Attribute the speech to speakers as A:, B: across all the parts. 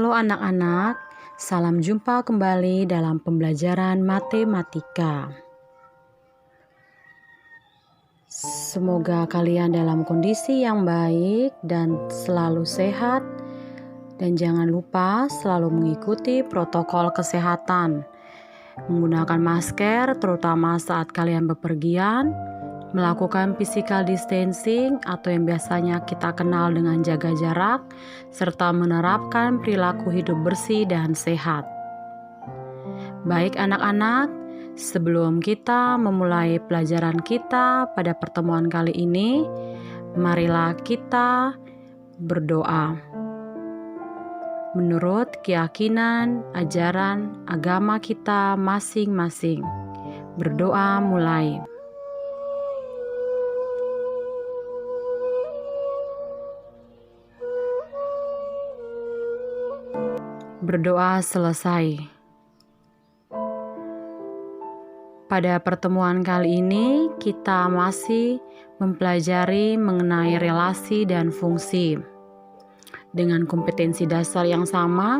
A: Halo anak-anak, salam jumpa kembali dalam pembelajaran matematika. Semoga kalian dalam kondisi yang baik dan selalu sehat. Dan jangan lupa selalu mengikuti protokol kesehatan. Menggunakan masker terutama saat kalian bepergian. Melakukan physical distancing atau yang biasanya kita kenal dengan jaga jarak, serta menerapkan perilaku hidup bersih dan sehat. Baik anak-anak, sebelum kita memulai pelajaran kita pada pertemuan kali ini, marilah kita berdoa. Menurut keyakinan, ajaran, agama kita masing-masing. Berdoa mulai. Berdoa selesai. Pada pertemuan kali ini, kita masih mempelajari mengenai relasi dan fungsi. Dengan kompetensi dasar yang sama,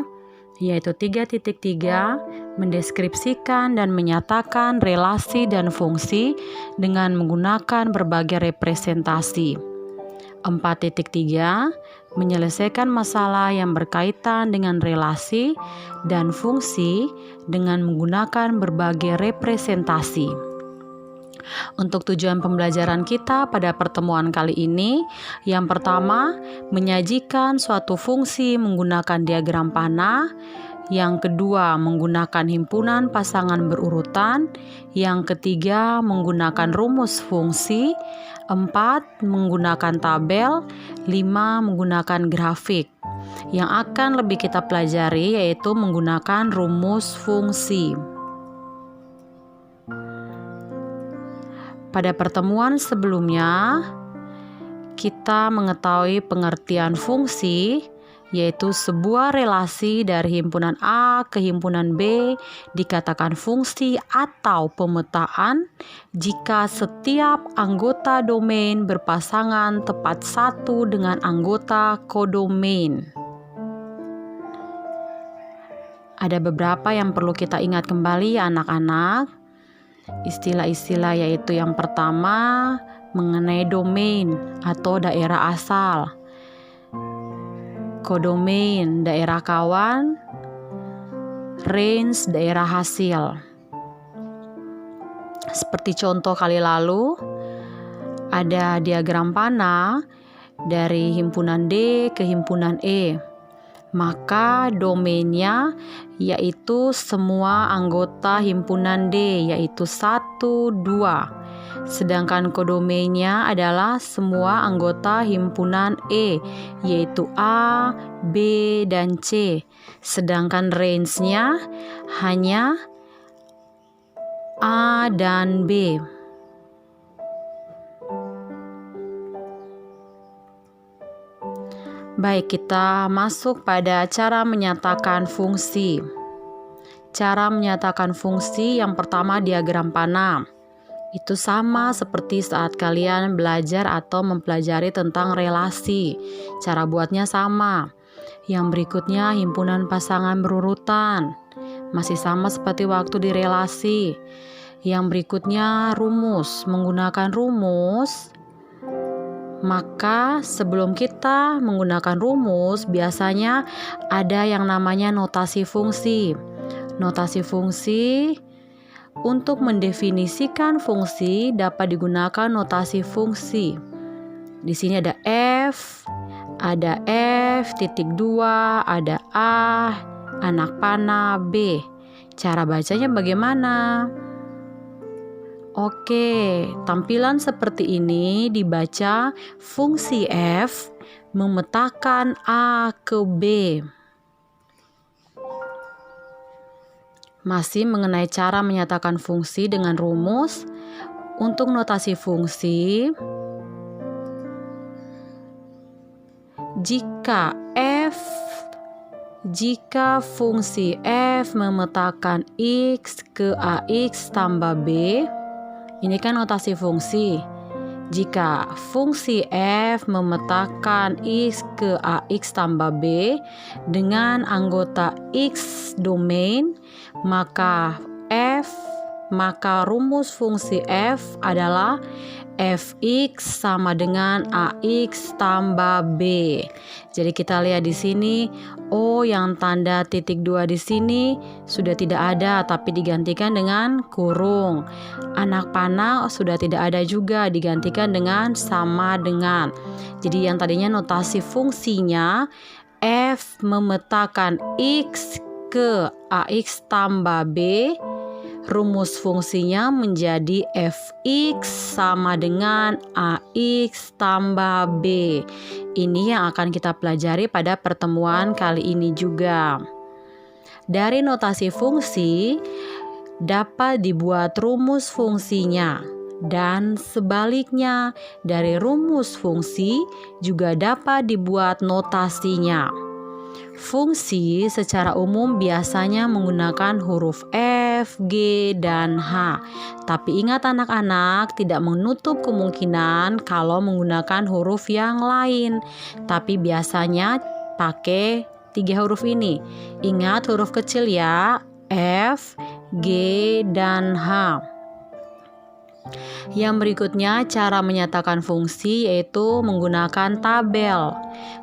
A: yaitu 3.3, mendeskripsikan dan menyatakan relasi dan fungsi dengan menggunakan berbagai representasi. 4.3, menyelesaikan masalah yang berkaitan dengan relasi dan fungsi dengan menggunakan berbagai representasi. Untuk tujuan pembelajaran kita pada pertemuan kali ini, yang pertama, menyajikan suatu fungsi menggunakan diagram panah. Yang kedua, menggunakan himpunan pasangan berurutan. Yang ketiga, menggunakan rumus fungsi. 4, menggunakan tabel. 5, menggunakan grafik. Yang akan lebih kita pelajari yaitu menggunakan rumus fungsi. Pada pertemuan sebelumnya, kita mengetahui pengertian fungsi, yaitu sebuah relasi dari himpunan A ke himpunan B dikatakan fungsi atau pemetaan jika setiap anggota domain berpasangan tepat satu dengan anggota kodomain. Ada beberapa yang perlu kita ingat kembali ya anak-anak. Istilah-istilah yaitu yang pertama mengenai domain atau daerah asal. Kodomain, daerah kawan. Range, daerah hasil. Seperti contoh kali lalu, ada diagram panah dari himpunan D ke himpunan E. Maka domainnya yaitu semua anggota himpunan D, yaitu 1, 2. Sedangkan kodomainnya adalah semua anggota himpunan E, yaitu A, B, dan C. Sedangkan range-nya hanya A dan B. Baik, kita masuk pada cara menyatakan fungsi. Cara menyatakan fungsi yang pertama diagram panah. Itu sama seperti saat kalian belajar atau mempelajari tentang relasi. Cara buatnya sama. Yang berikutnya himpunan pasangan berurutan. Masih sama seperti waktu di relasi. Yang berikutnya rumus. Menggunakan rumus, maka sebelum kita menggunakan rumus, biasanya ada yang namanya notasi fungsi. Notasi fungsi, untuk mendefinisikan fungsi dapat digunakan notasi fungsi. Di sini ada F, ada F.2, ada A, anak panah, B. Cara bacanya bagaimana? Oke, tampilan seperti ini dibaca fungsi F memetakan A ke B. Masih mengenai cara menyatakan fungsi dengan rumus. Untuk notasi fungsi, jika fungsi F memetakan X ke AX tambah B, ini kan notasi fungsi. Jika fungsi f memetakan x ke ax tambah b dengan anggota x domain, maka rumus fungsi f adalah fx sama dengan ax tambah b. Jadi kita lihat di sini, yang tanda titik 2 di sini sudah tidak ada tapi digantikan dengan kurung. Anak panah sudah tidak ada juga, digantikan dengan sama dengan. Jadi yang tadinya notasi fungsinya f memetakan x ke ax tambah b, rumus fungsinya menjadi fx sama dengan ax tambah b. Ini yang akan kita pelajari pada pertemuan kali ini juga. Dari notasi fungsi dapat dibuat rumus fungsinya, dan sebaliknya dari rumus fungsi juga dapat dibuat notasinya. Fungsi secara umum biasanya menggunakan huruf F, G, dan H. Tapi ingat anak-anak, tidak menutup kemungkinan kalau menggunakan huruf yang lain. Tapi biasanya pakai 3 huruf ini. Ingat huruf kecil ya, F, G, dan H. Yang berikutnya cara menyatakan fungsi yaitu menggunakan tabel.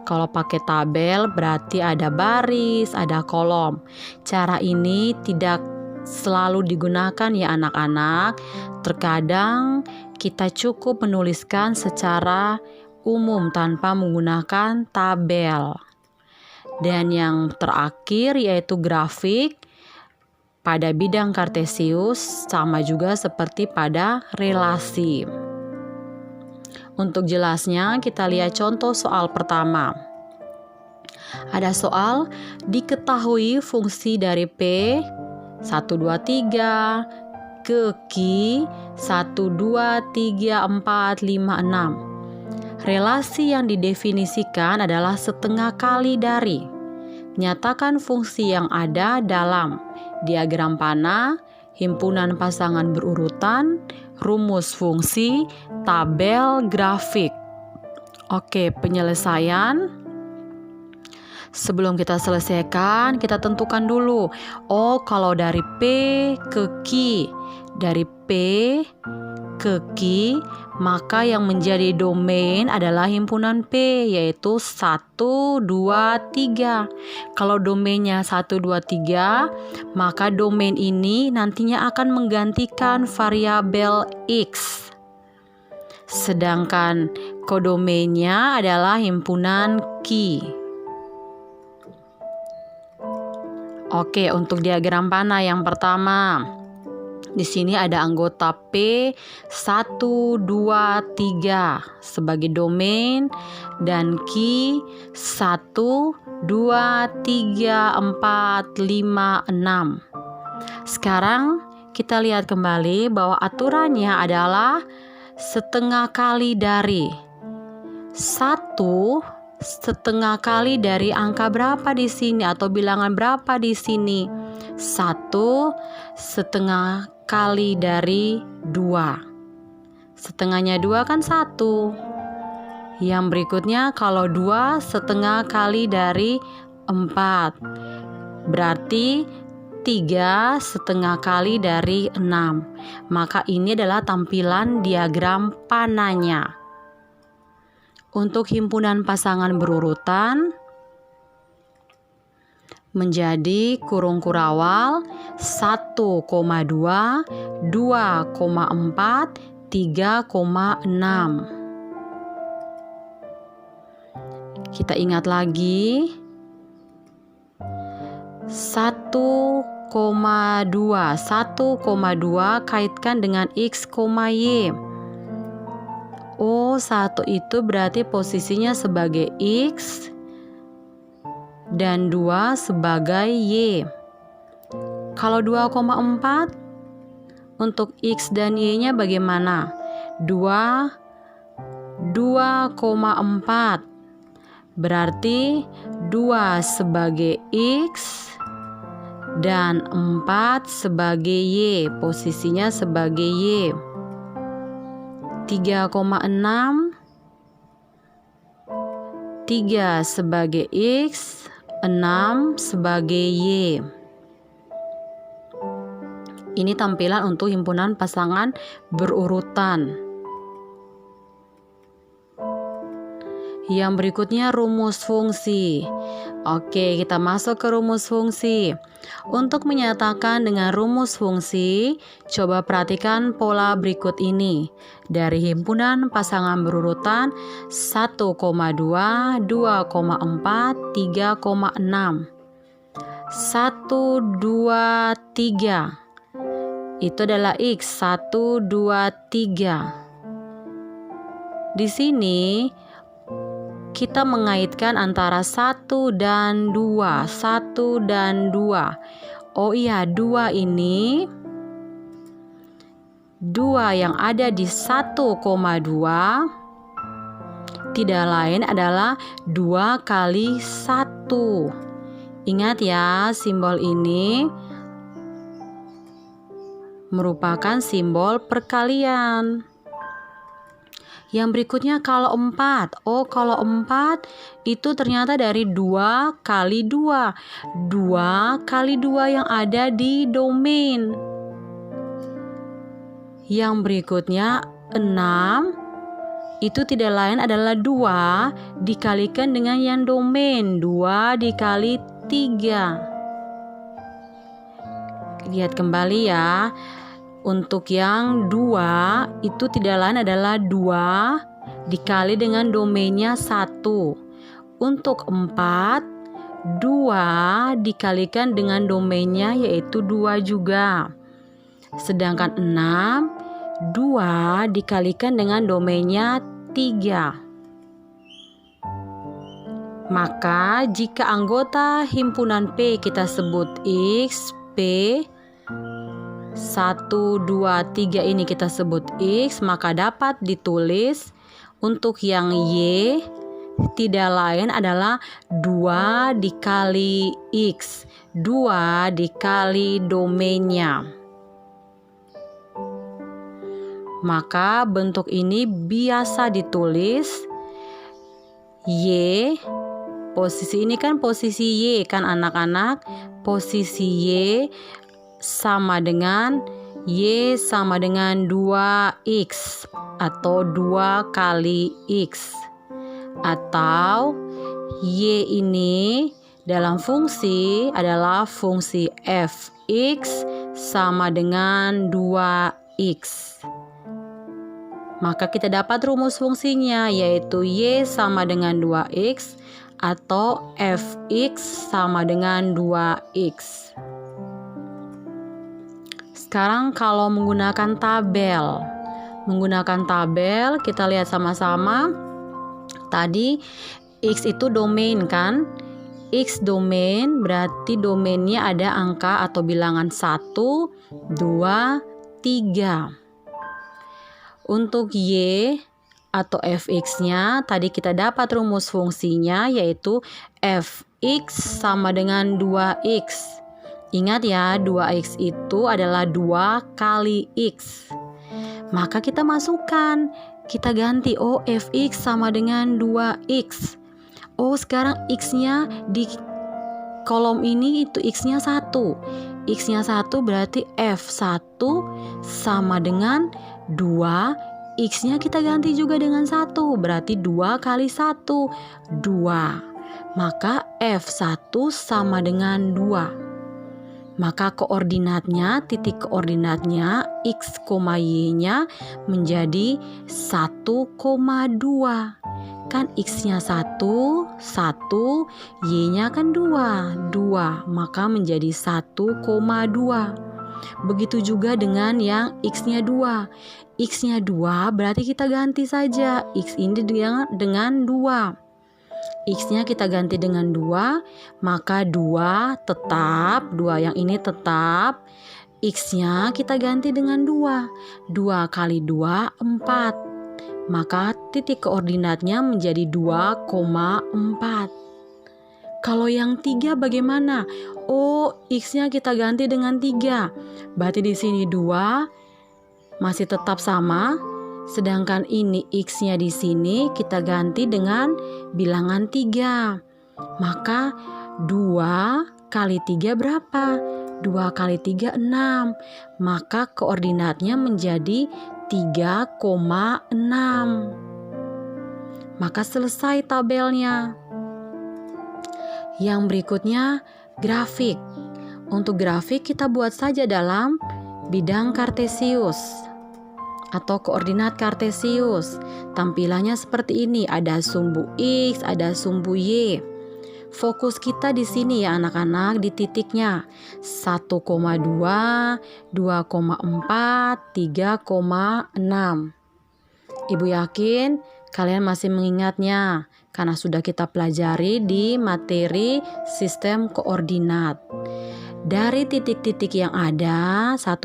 A: Kalau pakai tabel berarti ada baris, ada kolom. Cara ini tidak selalu digunakan ya anak-anak. Terkadang kita cukup menuliskan secara umum tanpa menggunakan tabel. Dan yang terakhir yaitu grafik. Pada bidang kartesius sama juga seperti pada relasi. Untuk jelasnya kita lihat contoh soal pertama. Ada soal, diketahui fungsi dari P 1, 2, 3 ke Q 1, 2, 3, 4, 5, 6. Relasi yang didefinisikan adalah setengah kali dari. Nyatakan fungsi yang ada dalam diagram panah, himpunan pasangan berurutan, rumus fungsi, tabel, grafik. Oke, penyelesaian. Sebelum kita selesaikan, kita tentukan dulu. Kalau dari P ke Q, dari P ke Q, maka yang menjadi domain adalah himpunan P, yaitu 1, 2, 3. Kalau domainnya 1, 2, 3, maka domain ini nantinya akan menggantikan variabel X. Sedangkan kodomainnya adalah himpunan Q. Oke, untuk diagram panah yang pertama. Di sini ada anggota P 1, 2, 3 sebagai domain dan Q 1, 2, 3, 4, 5, 6. Sekarang kita lihat kembali bahwa aturannya adalah setengah kali dari 1 setengah kali dari angka berapa di sini atau bilangan berapa di sini? 1 setengah kali dari 2. Setengahnya 2 kan 1. Yang berikutnya kalau 2 setengah kali dari 4. Berarti 3 setengah kali dari 6. Maka ini adalah tampilan diagram panahnya. Untuk himpunan pasangan berurutan menjadi kurung kurawal 1,2, 2,4, 3,6. Kita ingat lagi 1,2 kaitkan dengan X, Y. 1 itu berarti posisinya sebagai X dan 2 sebagai Y. Kalau 2,4 untuk X dan Y-nya bagaimana? 2,4 berarti 2 sebagai X dan 4 sebagai Y, posisinya sebagai Y. 3,6, 3 sebagai X, 6 sebagai Y. Ini tampilan untuk himpunan pasangan berurutan. Yang berikutnya rumus fungsi. Oke, kita masuk ke rumus fungsi. Untuk menyatakan dengan rumus fungsi, coba perhatikan pola berikut ini. Dari himpunan pasangan berurutan 1,2, 2,4, 3,6. 1, 2, 3. Itu adalah X. 1, 2, 3. Di sini kita mengaitkan antara 1 dan 2, 1 dan 2. Oh iya, 2 ini, 2 yang ada di 1,2 tidak lain adalah 2 kali 1. Ingat ya, simbol ini merupakan simbol perkalian. Yang berikutnya kalau 4. Oh, kalau 4 itu ternyata dari 2 kali 2. 2 kali 2 yang ada di domain. Yang berikutnya 6. Itu tidak lain adalah 2 dikalikan dengan yang domain. 2 dikali 3. Lihat kembali ya. Untuk yang 2 itu tidak lain adalah 2 dikali dengan domainnya 1. Untuk 4, 2 dikalikan dengan domainnya yaitu 2 juga. Sedangkan 6, 2 dikalikan dengan domainnya 3. Maka jika anggota himpunan P kita sebut X, P 1, 2, 3 ini kita sebut X, maka dapat ditulis untuk yang Y tidak lain adalah 2 dikali X, 2 dikali domainnya. Maka bentuk ini biasa ditulis Y, posisi ini kan posisi Y kan anak-anak, posisi Y sama dengan Y sama dengan 2X atau 2 kali X. Atau Y ini dalam fungsi adalah fungsi Fx sama dengan 2X. Maka kita dapat rumus fungsinya yaitu Y sama dengan 2X atau Fx sama dengan 2X. Sekarang kalau menggunakan tabel. Menggunakan tabel kita lihat sama-sama. Tadi X itu domain kan? X domain berarti domainnya ada angka atau bilangan 1, 2, 3. Untuk Y atau Fx-nya tadi kita dapat rumus fungsinya yaitu Fx sama dengan 2X. Ingat ya, 2X itu adalah 2 kali X. Maka kita masukkan, kita ganti, oh Fx sama dengan 2X. Oh sekarang X-nya di kolom ini itu X-nya 1. X-nya 1 berarti F1 sama dengan 2. X-nya kita ganti juga dengan 1, berarti 2 kali 1, 2. Maka F1 sama dengan 2. Maka koordinatnya, titik koordinatnya X, Y-nya menjadi 1,2. Kan X-nya 1, Y-nya kan 2. Maka menjadi 1,2. Begitu juga dengan yang X-nya 2. X-nya 2 berarti kita ganti saja. X ini dengan 2. X-nya kita ganti dengan 2, maka 2 tetap, 2 yang ini tetap. X-nya kita ganti dengan 2. 2 kali 2, 4. Maka titik koordinatnya menjadi 2,4. Kalau yang 3 bagaimana? Oh, X-nya kita ganti dengan 3. Berarti di sini 2 masih tetap sama. Sedangkan ini X-nya di sini kita ganti dengan bilangan 3. Maka 2 kali 3 berapa? 2 kali 3 6. Maka koordinatnya menjadi 3,6. Maka selesai tabelnya. Yang berikutnya grafik. Untuk grafik kita buat saja dalam bidang kartesius atau koordinat kartesius. Tampilannya seperti ini, ada sumbu X, ada sumbu Y. Fokus kita di sini ya anak-anak, di titiknya 1,2, 2,4, 3,6. Ibu yakin kalian masih mengingatnya karena sudah kita pelajari di materi sistem koordinat. Dari titik-titik yang ada 1,2,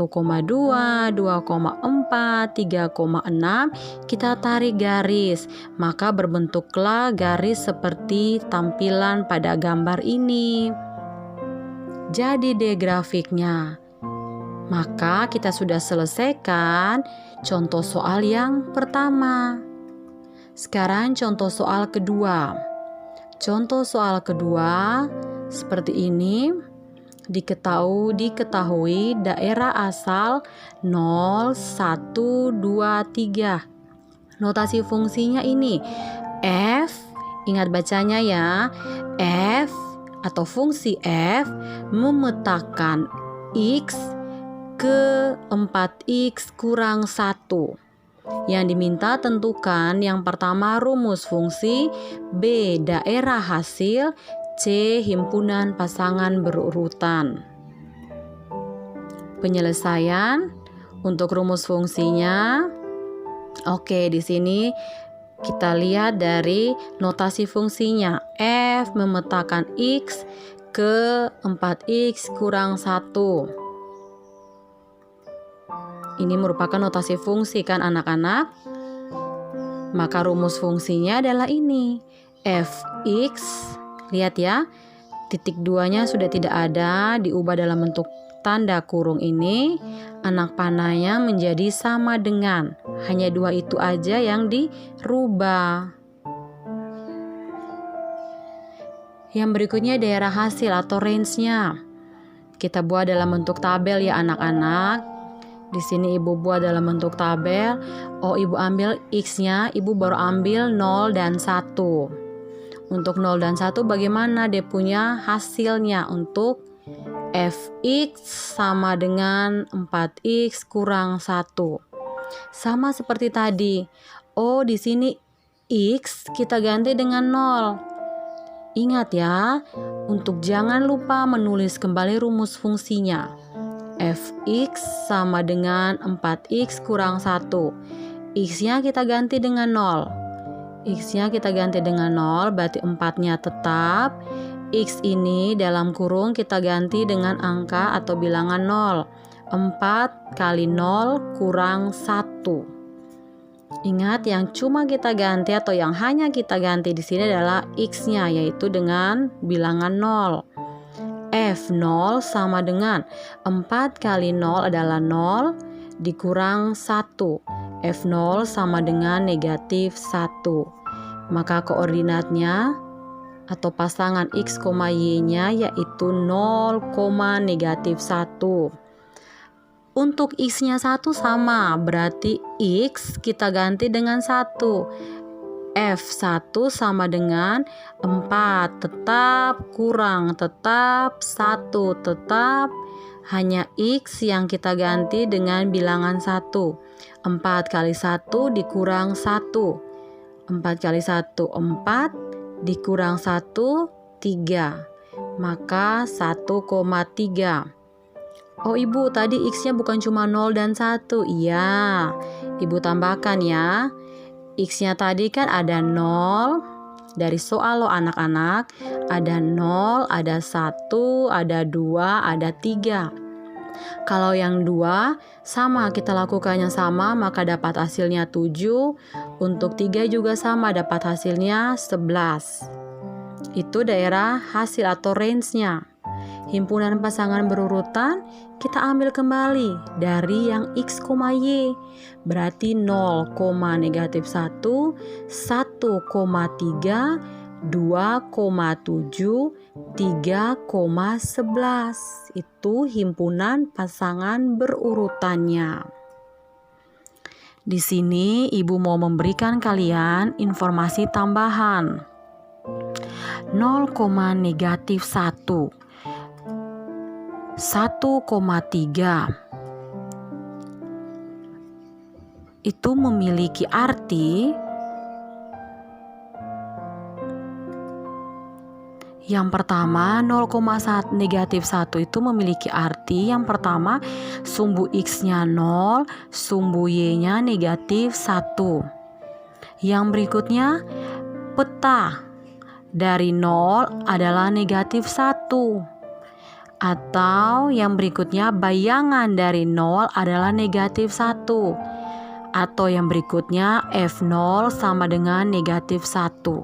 A: 2,4, 3,6 kita tarik garis. Maka berbentuklah garis seperti tampilan pada gambar ini. Jadi deh grafiknya. Maka kita sudah selesaikan contoh soal yang pertama. Sekarang contoh soal kedua. Contoh soal kedua seperti ini. Diketahui daerah asal 0, 1, 2, 3. Notasi fungsinya ini f, ingat bacanya ya, f atau fungsi f memetakan x ke 4x kurang 1. Yang diminta tentukan yang pertama rumus fungsi, B daerah hasil, C himpunan pasangan berurutan. Penyelesaian untuk rumus fungsinya. Oke, di sini kita lihat dari notasi fungsinya. F memetakan X ke 4X kurang 1. Ini merupakan notasi fungsi kan anak-anak? Maka rumus fungsinya adalah ini. Fx, lihat ya, titik 2-nya sudah tidak ada, diubah dalam bentuk tanda kurung ini. Anak panahnya menjadi sama dengan, hanya 2 itu aja yang dirubah. Yang berikutnya daerah hasil atau range-nya. Kita buat dalam bentuk tabel ya anak-anak. Di sini ibu buat dalam bentuk tabel. Oh, ibu ambil X-nya, ibu baru ambil 0 dan 1. Untuk 0 dan 1 bagaimana dia punya hasilnya? Untuk Fx sama dengan 4x kurang 1. Sama seperti tadi. Oh, di sini X kita ganti dengan 0. Ingat ya, untuk jangan lupa menulis kembali rumus fungsinya. Fx sama dengan 4x kurang 1. X-nya kita ganti dengan 0. X-nya kita ganti dengan 0, berarti 4-nya tetap. X ini dalam kurung kita ganti dengan angka atau bilangan 0. 4 kali 0 kurang 1. Ingat, yang cuma kita ganti atau yang hanya kita ganti di sini adalah X-nya, yaitu dengan bilangan 0. F0 sama dengan 4 kali 0 adalah 0 dikurang 1. F0 sama dengan negatif 1. Maka koordinatnya atau pasangan X, Y-nya yaitu 0, negatif 1. Untuk X-nya 1 sama, berarti X kita ganti dengan 1. F1 sama dengan 4, tetap kurang, tetap 1, tetap hanya X yang kita ganti dengan bilangan 1. 4 kali 1 dikurang 1. 4 kali 1, 4, dikurang 1, 3. Maka 1,3. Oh ibu, tadi X-nya bukan cuma 0 dan 1. Iya, ibu tambahkan ya. X-nya tadi kan ada 0. Dari soal lo anak-anak, ada 0, ada 1, ada 2, ada 3. Kalau yang 2 sama, kita lakukannya sama, maka dapat hasilnya 7. Untuk 3 juga sama, dapat hasilnya 11. Itu daerah hasil atau range-nya. Himpunan pasangan berurutan kita ambil kembali dari yang X, Y. Berarti 0, negatif 1, 1,3, 2,7, 3,11. Itu himpunan pasangan berurutannya. Di sini Ibu mau memberikan kalian informasi tambahan. 0, negatif 1, 1,3 itu memiliki arti yang pertama. 0,1 negatif 1 itu memiliki arti yang pertama, sumbu X-nya 0, sumbu Y-nya negatif 1. Yang berikutnya, peta dari 0 adalah negatif 1. Atau yang berikutnya, bayangan dari 0 adalah negatif 1. Atau yang berikutnya, F0 sama dengan negatif 1.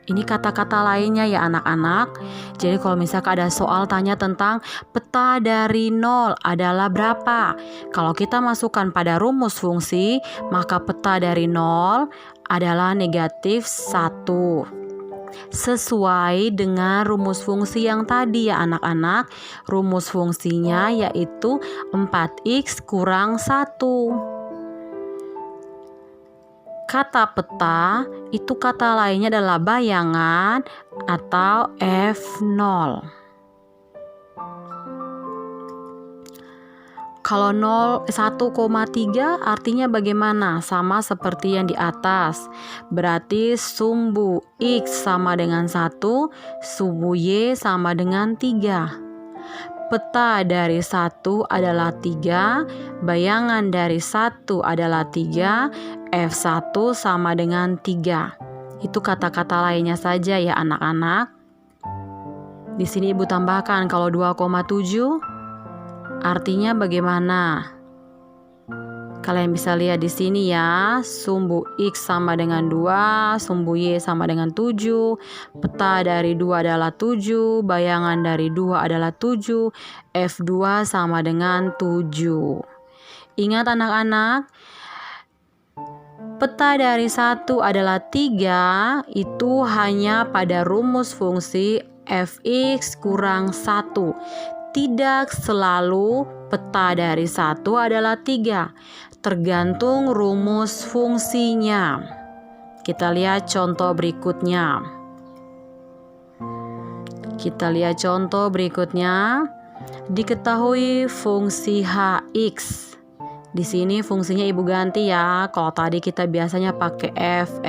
A: Ini kata-kata lainnya ya anak-anak. Jadi kalau misalkan ada soal tanya tentang peta dari 0 adalah berapa? Kalau kita masukkan pada rumus fungsi, maka peta dari 0 adalah negatif 1. Sesuai dengan rumus fungsi yang tadi ya anak-anak. Rumus fungsinya yaitu 4x kurang 1. Kata peta itu kata lainnya adalah bayangan atau F0. Kalau 1,3 artinya bagaimana? Sama seperti yang di atas. Berarti sumbu X sama dengan 1, sumbu Y sama dengan 3. Peta dari 1 adalah 3, bayangan dari 1 adalah 3, F1 sama dengan 3. Itu kata-kata lainnya saja ya anak-anak. Di sini Ibu tambahkan kalau 2,7 artinya bagaimana? Kalian bisa lihat di sini ya, sumbu X sama dengan 2, sumbu Y sama dengan 7, peta dari 2 adalah 7, bayangan dari 2 adalah 7, F2 sama dengan 7. Ingat anak-anak, peta dari 1 adalah 3, itu hanya pada rumus fungsi Fx kurang 1. Tidak selalu peta dari 1 adalah 3, tergantung rumus fungsinya. Kita lihat contoh berikutnya. Diketahui fungsi Hx. Di sini fungsinya Ibu ganti ya. Kalau tadi kita biasanya pakai F,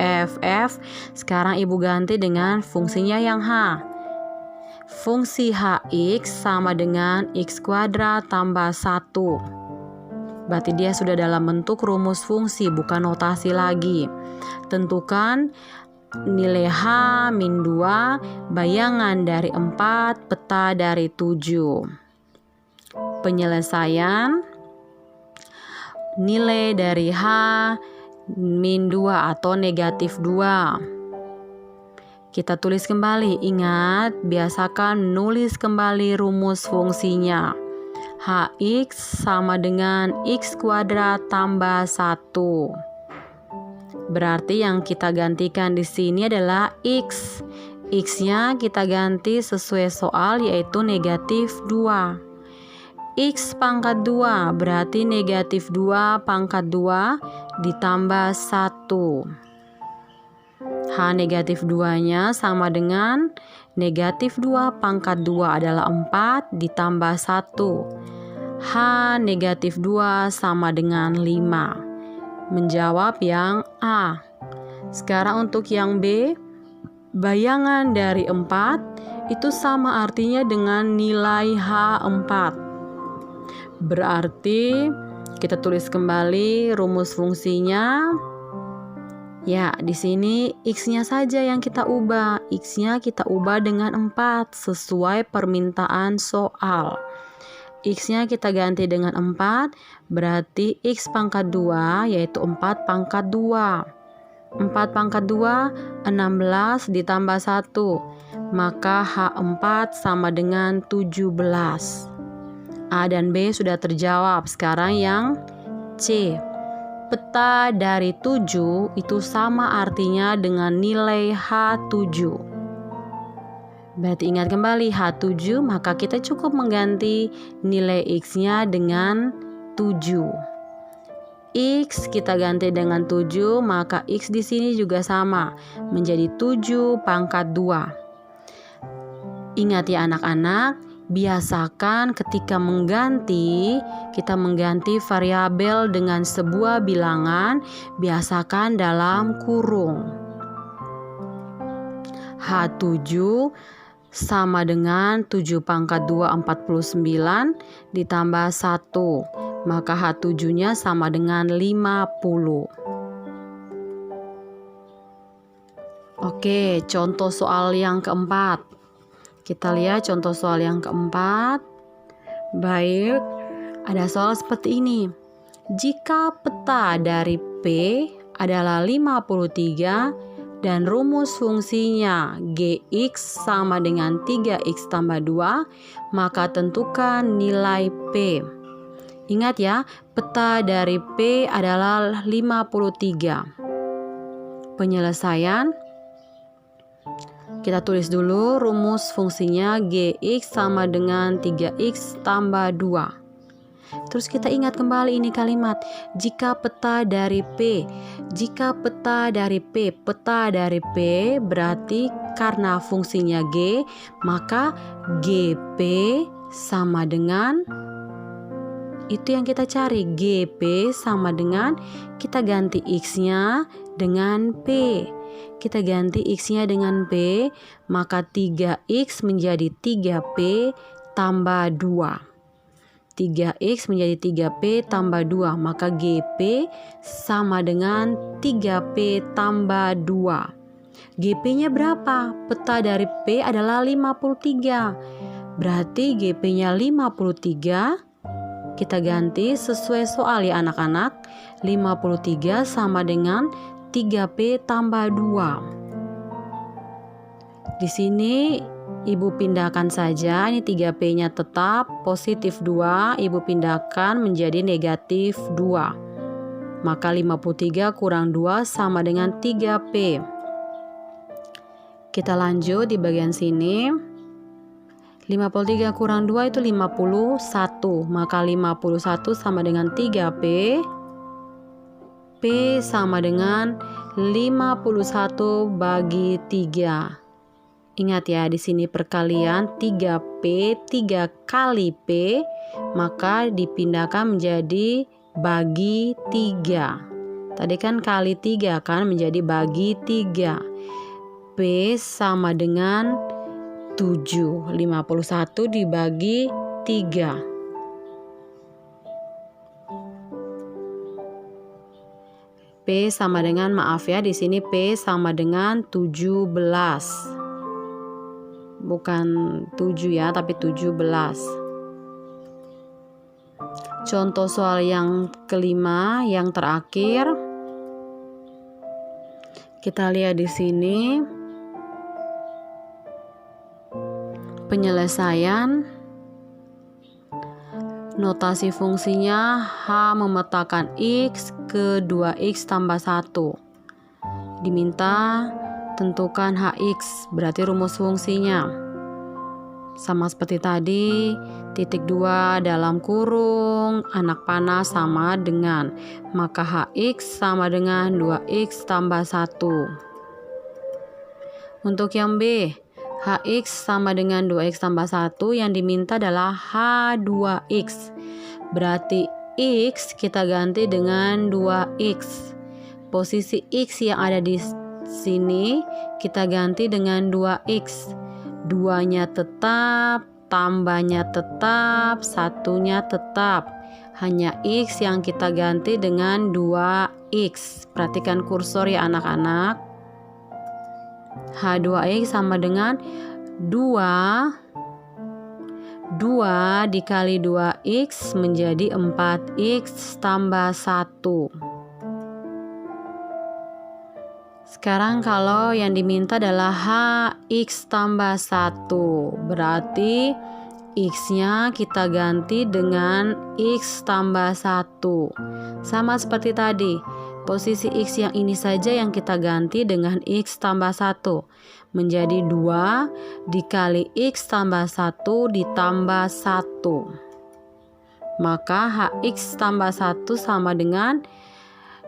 A: sekarang Ibu ganti dengan fungsinya yang H. Fungsi Hx sama dengan X kuadrat tambah 1. Berarti dia sudah dalam bentuk rumus fungsi, bukan notasi lagi. Tentukan nilai H min 2, bayangan dari 4, peta dari 7. Penyelesaian, nilai dari H min 2 atau negatif 2. Kita tulis kembali, ingat biasakan nulis kembali rumus fungsinya. Hx sama dengan X kuadrat tambah 1. Berarti yang kita gantikan di sini adalah X. X-nya kita ganti sesuai soal yaitu negatif 2. X pangkat 2 berarti negatif 2 pangkat 2 ditambah 1. H negatif 2-nya sama dengan negatif 2 pangkat 2 adalah 4 ditambah 1. H negatif 2 sama dengan 5. Menjawab yang A. Sekarang untuk yang B, bayangan dari 4 itu sama artinya dengan nilai H4. Berarti kita tulis kembali rumus fungsinya. Ya, di sini X-nya saja yang kita ubah. X-nya kita ubah dengan 4 sesuai permintaan soal. X-nya kita ganti dengan 4, berarti X pangkat 2 yaitu 4 pangkat 2. 4 pangkat 2, 16 ditambah 1. Maka H4 sama dengan 17. A dan B sudah terjawab. Sekarang yang C. Peta dari 7 itu sama artinya dengan nilai H7. Berarti ingat kembali H7, maka kita cukup mengganti nilai X-nya dengan 7. X kita ganti dengan 7, maka X di sini juga sama, menjadi 7 pangkat 2. Ingat ya anak-anak, biasakan ketika kita mengganti variabel dengan sebuah bilangan, biasakan dalam kurung. H7 sama dengan 7 pangkat 2 49 ditambah 1. Maka H7-nya sama dengan 50. Oke, contoh soal yang keempat. Kita lihat contoh soal yang keempat. Baik, ada soal seperti ini. Jika peta dari P adalah 53 dan rumus fungsinya Gx sama dengan 3x tambah 2, maka tentukan nilai P. Ingat ya, peta dari P adalah 53. Penyelesaian. Kita tulis dulu rumus fungsinya Gx sama dengan 3x tambah 2. Terus kita ingat kembali ini kalimat. Jika peta dari P. Jika peta dari P. Peta dari P berarti karena fungsinya G, maka GP sama dengan, itu yang kita cari, GP sama dengan, kita ganti X-nya dengan P. Kita ganti X-nya dengan P, maka 3X menjadi 3P tambah 2. 3X menjadi 3P tambah 2, maka GP sama dengan 3P tambah 2. GP-nya berapa? Peta dari P adalah 53. Berarti GP-nya 53. Kita ganti sesuai soal ya anak-anak. 53 sama dengan 3P tambah 2. Di sini Ibu pindahkan saja. Ini 3P-nya tetap positif 2. Ibu pindahkan menjadi negatif 2. Maka 53 kurang 2 sama dengan 3P. Kita lanjut di bagian sini. 53 kurang 2 itu 51. Maka 51 sama dengan 3P. P sama dengan 51 bagi 3. Ingat ya, di sini perkalian 3P 3 kali P, maka dipindahkan menjadi bagi 3. Tadi kan kali 3 kan, menjadi bagi 3. P sama dengan 7. 51 dibagi 3. P sama dengan, maaf ya, di sini P sama dengan 17. Bukan 7 ya, tapi 17. Contoh soal yang kelima, yang terakhir. Kita lihat di sini. Penyelesaian. Notasi fungsinya H memetakan X ke 2X tambah 1. Diminta tentukan HX, berarti rumus fungsinya. Sama seperti tadi, titik 2 dalam kurung, anak panah sama dengan, maka HX sama dengan 2X tambah 1. Untuk yang B, HX sama dengan 2X tambah 1, yang diminta adalah H2X. Berarti X kita ganti dengan 2X. Posisi X yang ada di sini kita ganti dengan 2X. 2-nya tetap, tambahnya tetap, 1-nya tetap. Hanya X yang kita ganti dengan 2X. Perhatikan kursor ya anak-anak. H2X sama dengan 2 dikali 2X menjadi 4X tambah 1. Sekarang kalau yang diminta adalah HX tambah 1, berarti X-nya kita ganti dengan X tambah 1. Sama seperti tadi, posisi X yang ini saja yang kita ganti dengan X tambah 1. Menjadi 2 dikali X tambah 1 ditambah 1. Maka HX tambah 1 sama dengan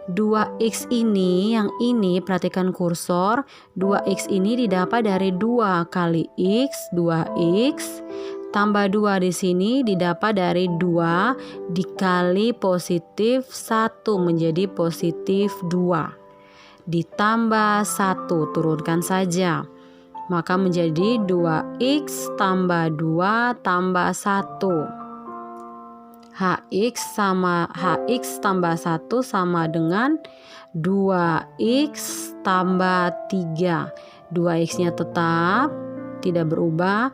A: 2X ini, yang ini perhatikan kursor, 2X ini didapat dari 2 kali X, 2X, tambah 2 di sini didapat dari 2 dikali positif 1 menjadi positif 2. Ditambah 1, turunkan saja. Maka menjadi 2X tambah 2 tambah 1. HX tambah 1 sama dengan 2X tambah 3. 2X-nya tetap tidak berubah.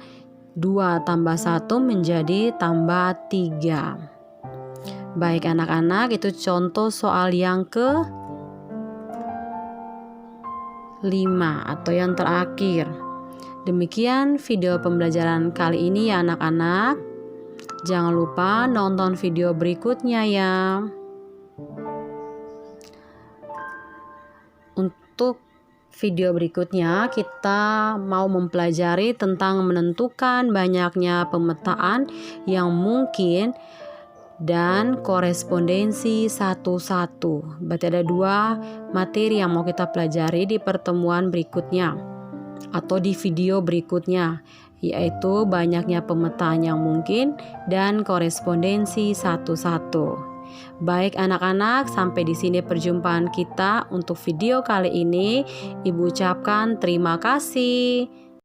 A: 2 tambah 1 menjadi tambah 3. Baik anak-anak, itu contoh soal yang ke-5 atau yang terakhir. Demikian video pembelajaran kali ini ya anak-anak. Jangan lupa nonton video berikutnya ya. Untuk video berikutnya kita mau mempelajari tentang menentukan banyaknya pemetaan yang mungkin dan korespondensi satu-satu. Berarti ada 2 materi yang mau kita pelajari di pertemuan berikutnya atau di video berikutnya, yaitu banyaknya pemetaan yang mungkin dan korespondensi satu-satu. Baik anak-anak, sampai di sini perjumpaan kita untuk video kali ini. Ibu ucapkan terima kasih.